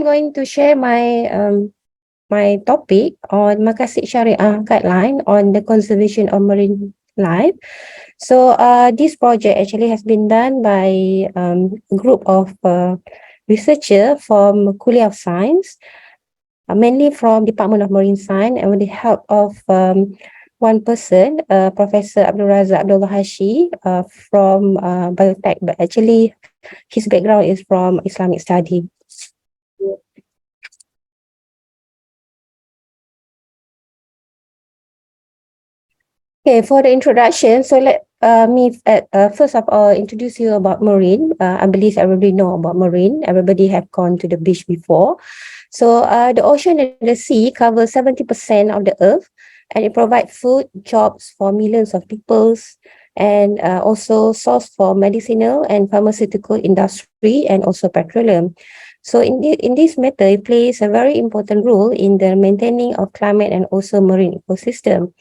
going to share my topic on Maqsid Shari'ah guideline on the conservation of marine life. So this project actually has been done by a group of researchers from Kuliah of Science, mainly from Department of Marine Science, and with the help of one person, Professor Abdul Razak Abdullah Hashi from Biotech, but actually his background is from Islamic study. Okay, for the introduction, so let me first of all introduce you about marine. I believe everybody know about marine. Everybody have gone to the beach before. So the ocean and the sea cover 70% of the earth, and it provides food, jobs for millions of peoples, and also source for medicinal and pharmaceutical industry, and also petroleum. So in this matter, it plays a very important role in the maintaining of climate and also marine ecosystem.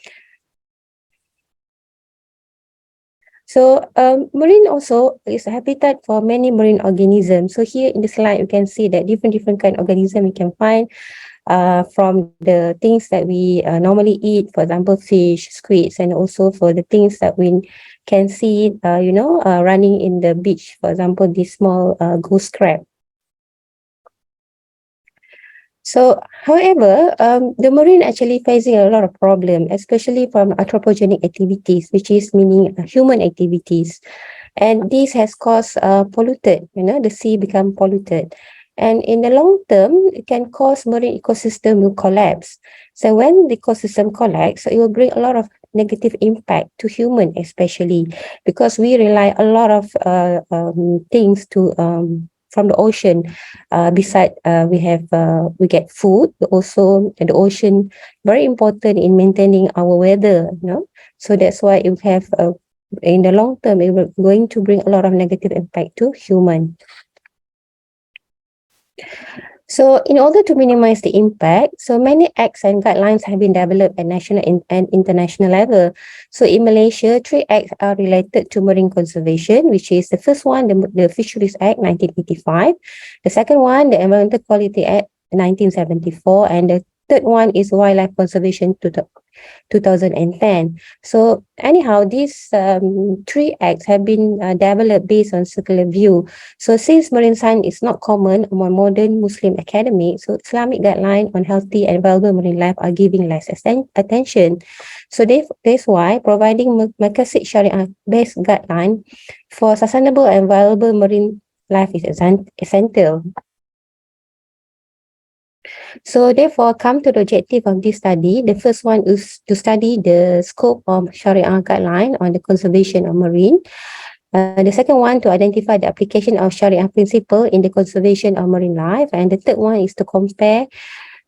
So marine also is a habitat for many marine organisms. So here in the slide, you can see that different kind of organism we can find from the things that we normally eat, for example, fish, squids, and also for the things that we can see, running in the beach. For example, this small ghost crab. So, however, the marine actually facing a lot of problem, especially from anthropogenic activities, which is meaning human activities. And this has caused polluted, the sea become polluted. And in the long term, it can cause marine ecosystem will collapse. So when the ecosystem collapse, it will bring a lot of negative impact to human, especially because we rely a lot of things to from the ocean. Beside we get food, also the ocean very important in maintaining our weather, so that's why it have in the long term it will going to bring a lot of negative impact to human. So in order to minimize the impact, so many acts and guidelines have been developed at national and international level. So in Malaysia, 3 acts are related to marine conservation, which is the first one, the Fisheries Act 1985. The second one, the Environmental Quality Act 1974. And the third one is Wildlife Conservation 2010. So anyhow, these 3 acts have been developed based on circular view. So since marine science is not common among modern Muslim academics, so Islamic guidelines on healthy and valuable marine life are giving less attention. So that's why providing Maqasid Shariah based guideline for sustainable and valuable marine life is essential. So therefore, come to the objective of this study. The first one is to study the scope of Shariah guideline on the conservation of marine. The second one, to identify the application of Shariah principle in the conservation of marine life. And the third one is to compare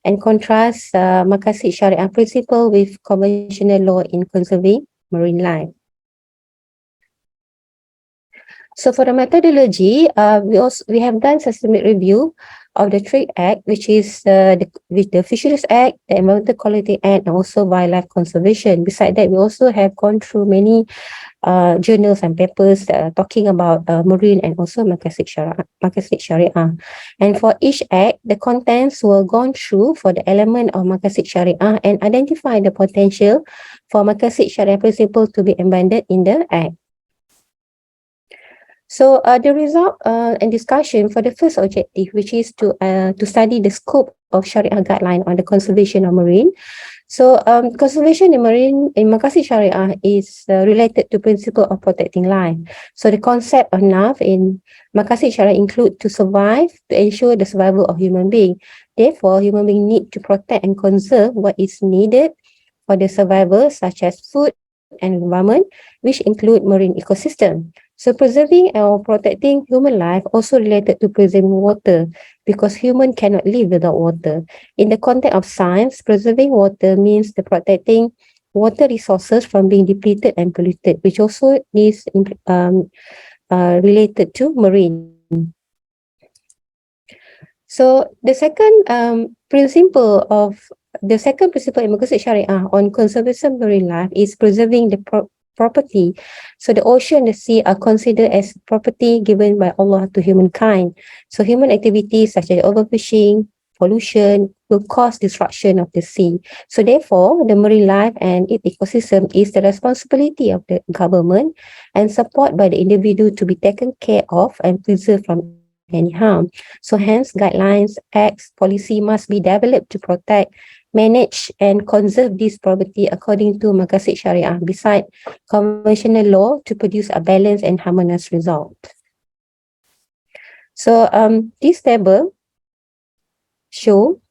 and contrast Maqasid Shariah principle with conventional law in conserving marine life. So for the methodology, we have done systemic review of the 3 Act, which is with the Fisheries Act, the Environmental Quality Act, and also Wildlife Conservation. Besides that, we also have gone through many journals and papers talking about marine and also Maqasid Shariah. And for each Act, the contents were gone through for the element of Maqasid Shariah and identify the potential for Maqasid Shariah principle to be embedded in the Act. So the result and discussion for the first objective, which is to study the scope of Shariah guideline on the conservation of marine. So conservation in marine in Maqasid Shariah is related to principle of protecting life. So the concept of NAF in Maqasid Shariah include to survive, to ensure the survival of human being. Therefore, human being need to protect and conserve what is needed for the survival, such as food and environment, which include marine ecosystem. So preserving or protecting human life also related to preserving water, because human cannot live without water. In the context of science, preserving water means the protecting water resources from being depleted and polluted, which also is related to marine. So the second principle in Maqasid Shariah on conservation marine life is preserving the property. So the ocean and the sea are considered as property given by Allah to humankind. So human activities such as overfishing, pollution will cause destruction of the sea. So therefore, the marine life and its ecosystem is the responsibility of the government and support by the individual to be taken care of and preserved from any harm. So hence, guidelines, acts, policy must be developed to protect, manage and conserve this property according to Maqasid Shari'ah beside conventional law to produce a balanced and harmonious result. So this table show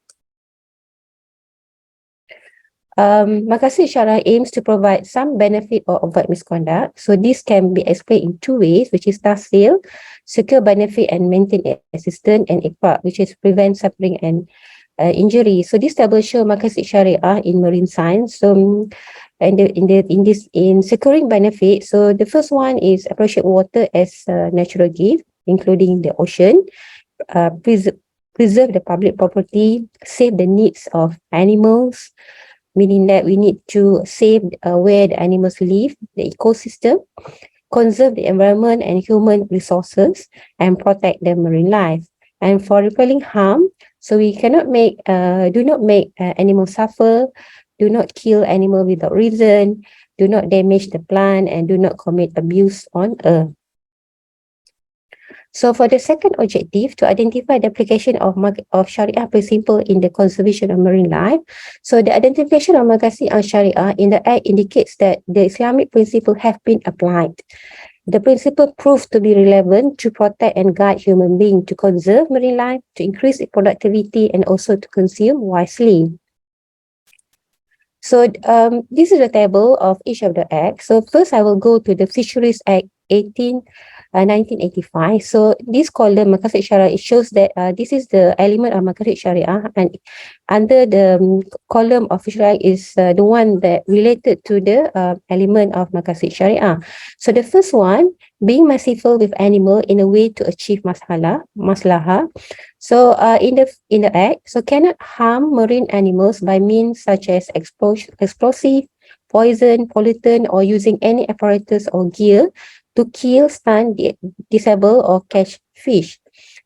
Magasid Shariah aims to provide some benefit or avoid misconduct. So this can be explained in two ways, which is tahsil, secure benefit and maintain assistance, and iqra, which is prevent suffering and injury. So this table show Magasid Shariah in marine science. So in securing benefit, so the first one is appreciate water as a natural gift, including the ocean, preserve the public property, save the needs of animals, meaning that we need to save where the animals live, the ecosystem, conserve the environment and human resources, and protect the marine life. And for repelling harm, so we cannot do not make animals suffer, do not kill animal without reason, do not damage the plant, and do not commit abuse on earth. So for the second objective, to identify the application of Shariah principle in the conservation of marine life. So the identification of Magasid Shariah in the Act indicates that the Islamic principle have been applied. The principle proved to be relevant to protect and guide human beings to conserve marine life, to increase its productivity, and also to consume wisely. So this is a table of each of the acts. So first I will go to the Fisheries Act 1985. So this column, Maqasid Shariah, it shows that this is the element of Maqasid Shariah, and under the column of Fisheries Act is the one that related to the element of Maqasid Shariah. So the first one, being merciful with animal in a way to achieve maslahah. So in the act, so cannot harm marine animals by means such as explosive, poison, pollutant, or using any apparatus or gear to kill, stun, disable, or catch fish.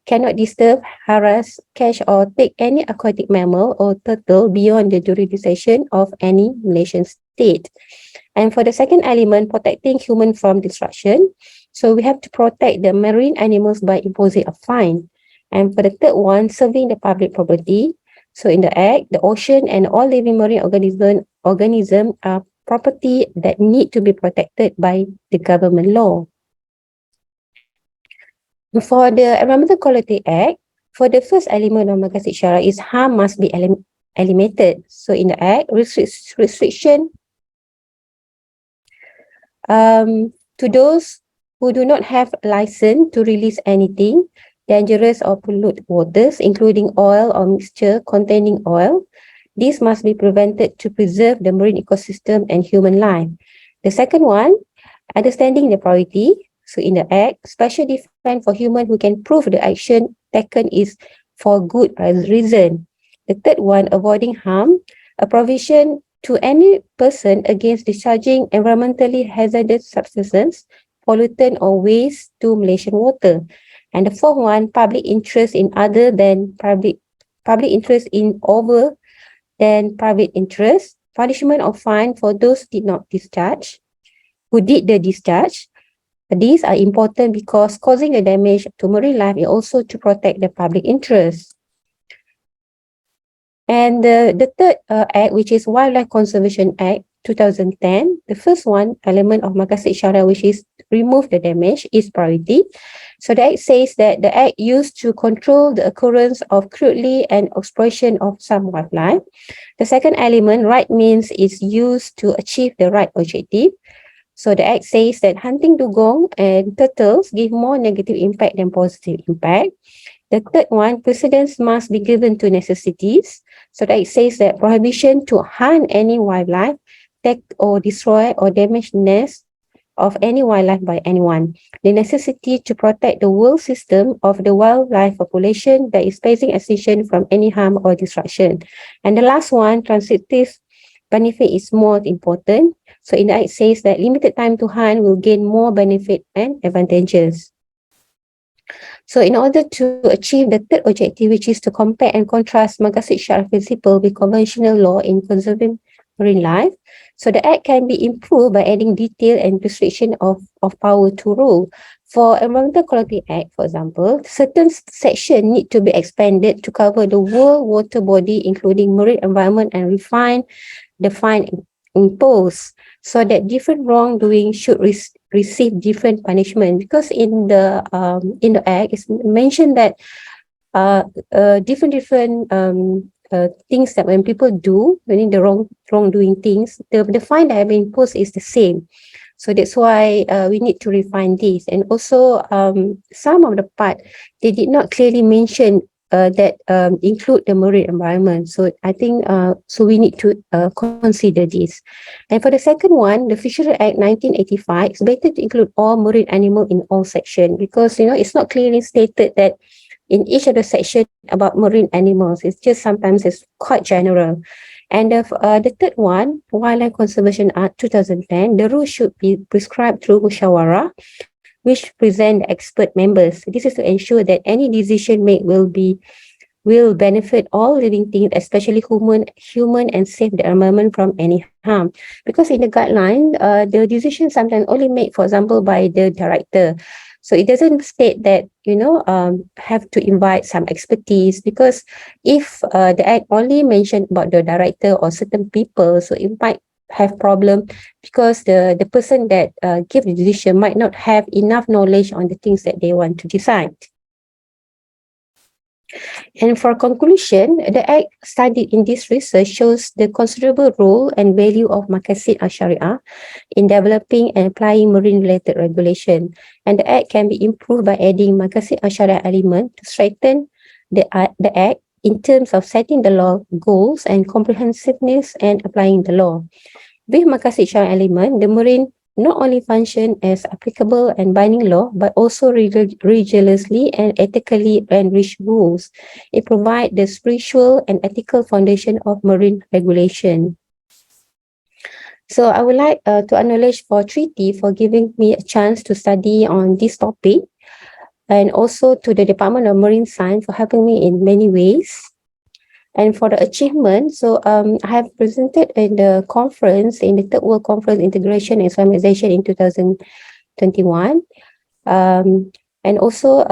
Cannot disturb, harass, catch, or take any aquatic mammal or turtle beyond the jurisdiction of any nation state. And for the second element, protecting human from destruction. So we have to protect the marine animals by imposing a fine. And for the third one, serving the public property. So in the act, the ocean and all living marine organism are property that need to be protected by the government law. For the Environmental Quality Act, for the first element of Maqasid Shariah is harm must be eliminated. So in the act, restriction to those who do not have license to release anything dangerous or pollute waters, including oil or mixture containing oil. This must be prevented to preserve the marine ecosystem and human life. The second one, understanding the priority. So in the act, special defense for human who can prove the action taken is for good reason. The third one, avoiding harm, a provision to any person against discharging environmentally hazardous substances, pollutant or waste to Malaysian water. And the fourth one, public interest in other than public interest in over than private interest, punishment or fine for those who did the discharge. These are important because causing the damage to marine life is also to protect the public interest. And the third act, which is Wildlife Conservation Act 2010, the first one element of Maqasid Shariah, which is remove the damage, is priority. So the act says that the act used to control the occurrence of cruelty and exploitation of some wildlife. The second element, right means, is used to achieve the right objective. So the act says that hunting dugong and turtles give more negative impact than positive impact. The third one, precedence must be given to necessities. So the act says that prohibition to hunt any wildlife, take or destroy or damage nests of any wildlife by anyone. The necessity to protect the world system of the wildlife population that is facing extinction from any harm or destruction. And the last one, transitive benefit is more important. So in the act says that limited time to hunt will gain more benefit and advantages. So in order to achieve the third objective, which is to compare and contrast Magasid Shariah principle with conventional law in conserving marine life, so the Act can be improved by adding detail and restriction of power to rule. For Environmental Quality Act, for example, certain sections need to be expanded to cover the whole water body, including marine environment, and refine the fine imposed, so that different wrongdoing should receive different punishment. Because in the Act, it's mentioned that different things that when people do, when the wrongdoing things, the fine that have been imposed is the same. So that's why we need to refine this. And also some of the part, they did not clearly mention that include the marine environment. So I think so we need to consider this. And for the second one, the Fisheries Act 1985, it's better to include all marine animal in all sections, because it's not clearly stated that in each of the section about marine animals. It's just sometimes it's quite general. And the third one, Wildlife Conservation Act 2010, the rules should be prescribed through musyawarah, which present expert members. This is to ensure that any decision made will benefit all living things, especially human and save the environment from any harm. Because in the guideline, the decision sometimes only made, for example, by the director. So it doesn't state that, have to invite some expertise, because if the Act only mentioned about the director or certain people, so it might have problem, because the person that give the decision might not have enough knowledge on the things that they want to decide. And for conclusion, the Act studied in this research shows the considerable role and value of Maqasid Shari'ah in developing and applying marine-related regulation. And the Act can be improved by adding Maqasid Shari'ah element to strengthen the Act in terms of setting the law goals and comprehensiveness and applying the law. With Maqasid Shari'ah element, the marine not only function as applicable and binding law, but also rigorously and ethically enriched rules. It provides the spiritual and ethical foundation of marine regulation. So I would like to acknowledge for Treaty for giving me a chance to study on this topic, and also to the Department of Marine Science for helping me in many ways. And for the achievement, so I have presented in the conference, in the Third World Conference Integration and Islamization in 2021. And also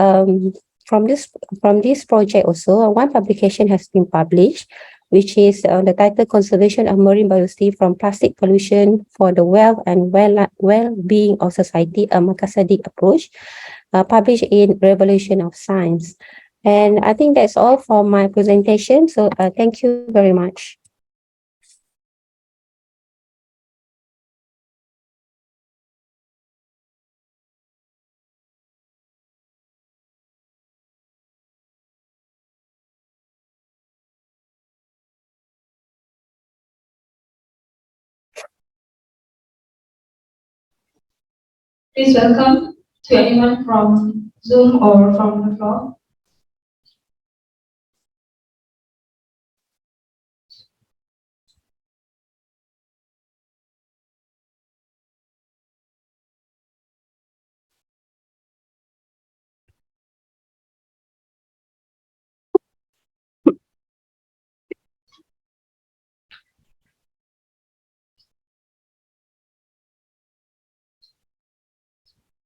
from this project also, one publication has been published, which is the title Conservation of Marine Biodiversity from Plastic Pollution for the Wealth and Well-being of Society, a Maqasidic Approach, published in Revolution of Science. And I think that's all for my presentation. So thank you very much. Please welcome to anyone from Zoom or from the floor.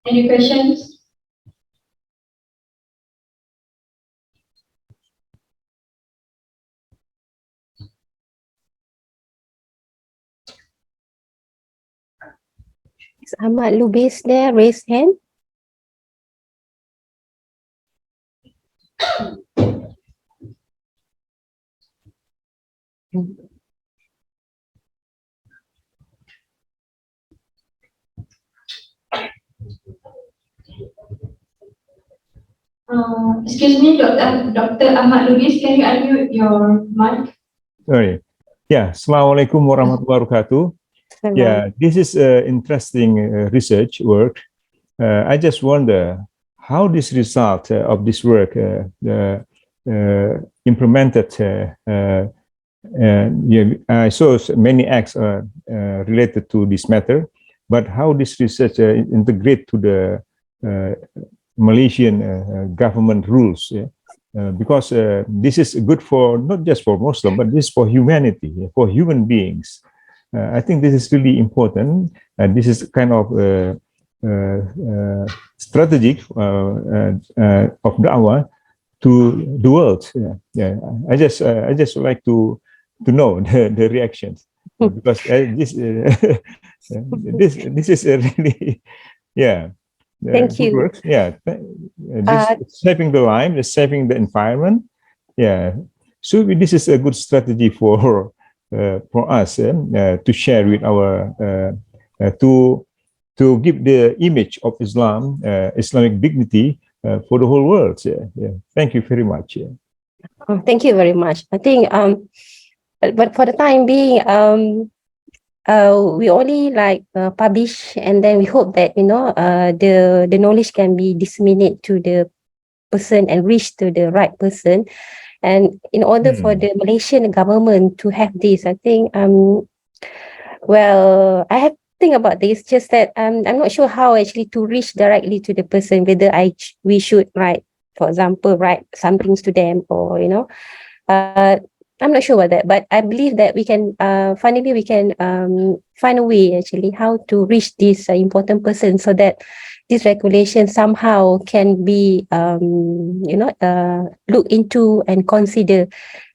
Any questions? Is Ahmad Lubis there? Raise hand. Excuse me, Dr. Ahmad Lubis, can you unmute your mic? Sorry. Yeah, Assalamualaikum warahmatullahi wabarakatuh. Yeah, this is interesting research work. I just wonder how this result of this work implemented Yeah, I saw many acts related to this matter, but how this research integrate to the Malaysian government rules? Yeah? Because this is good for not just for Muslim, but this is for humanity, for human beings. I think this is really important, and this is kind of strategic of da'wah to the world. Yeah, yeah. I just would like to know the reactions because this is a really yeah. Thank Good you. work. Yeah, this saving the life, saving the environment. Yeah, so this is a good strategy for us to share with our to give the image of Islam, Islamic dignity for the whole world. Yeah, yeah. Thank you very much. Yeah. Oh, thank you very much. I think but for the time being we only like publish, and then we hope that the knowledge can be disseminated to the person and reach to the right person. And in order for the Malaysian government to have this, I think well, I have to think about this. Just that I'm not sure how actually to reach directly to the person. Whether we should write, for example, write some things to them, or I'm not sure about that. But I believe that we can finally we can find a way actually how to reach this important person, so that this regulation somehow can be look into and consider.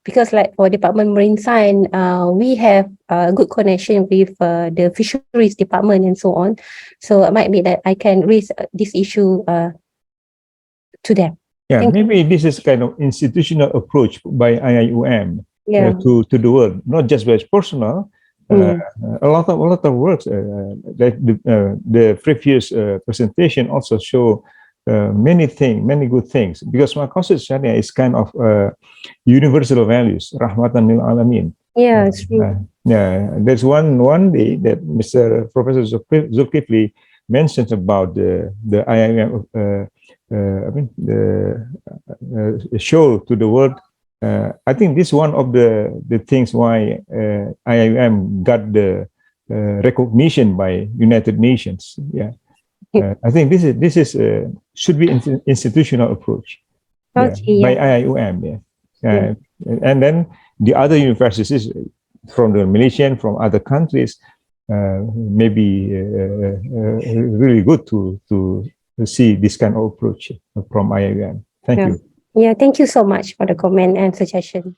Because like for Department Marine Science, we have a good connection with the fisheries department and so on. So it might be that I can raise this issue to them. Yeah, Thank maybe this is kind of institutional approach by IIUM to the world, not just by personal. A lot of works that the previous presentation also show many good things, because Maqasid Shariah is kind of universal values, rahmatan lil alamin. Yeah, it's true. Yeah, there's one day that Mr. Professor Zulkifli mentions about the IIM the show to the world. I think this is one of the things why IIM got the recognition by United Nations. Yeah, I think this is should be institutional approach. Yeah, by IIUM. Yeah, and then the other universities from the Malaysian, from other countries, maybe really good to see this kind of approach from IIUM. Thank you. Yeah, thank you so much for the comment and suggestion.